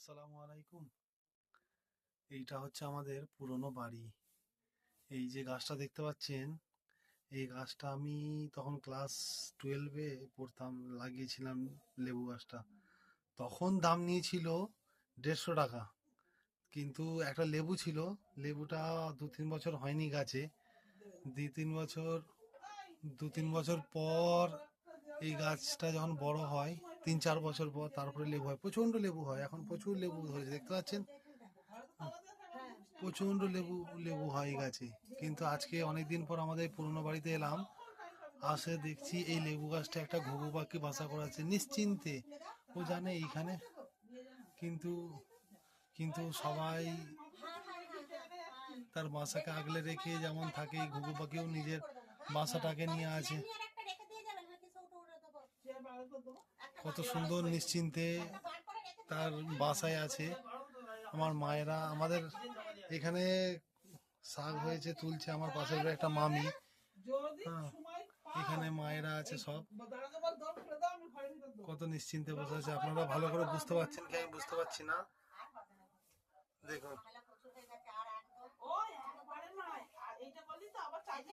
আসসালামু আলাইকুম। এইটা হচ্ছে আমাদের পুরনো বাড়ি। এই যে গাছটা দেখতে পাচ্ছেন, এই গাছটা আমি তখন ক্লাস 12-এ পড়তাম, লাগিয়েছিলাম লেবু গাছটা। তখন দাম নিয়েছিল 150 টাকা। কিন্তু একটা লেবু ছিল, লেবুটা 2-3 বছর হয়নি গাছে। দুই তিন বছর 2-3 বছর পর এই গাছটা যখন বড় হয়, 3-4 বছর পর তারপরে লেবু হয়, প্রচন্ড লেবু হয়। এখন প্রচুর লেবু ধরেছে, দেখতে পাচ্ছেন, প্রচন্ড লেবু লেবু হয় গাছে। কিন্তু আজকে অনেকদিন পর আমাদের পুরনো বাড়িতে এলাম, আসে দেখছি এই লেবু গাছটা একটা ঘুঘু পাখি বাসা করেছে নিশ্চিন্তে। ও জানে এইখানে, কিন্তু কিন্তু সবাই তার বাসাকে আগলে রেখে যেমন থাকে, এই ঘুঘু পাখিও নিজের বাসাটাকে নিয়ে আছে। কত সুন্দর নিশ্চিন্তে তার বাসায় আছে। আমার মায়েরা, আমাদের এখানে শাক হয়েছে, তুলছে আমার পাশের বাড়ির একটা মামি। হ্যাঁ, এখানে মায়েরা আছে সব, কত নিশ্চিন্তে বসে আছে। আপনারা ভালো করে বুঝতে পারছেন কি আমি বুঝতে পারছি না, দেখুন।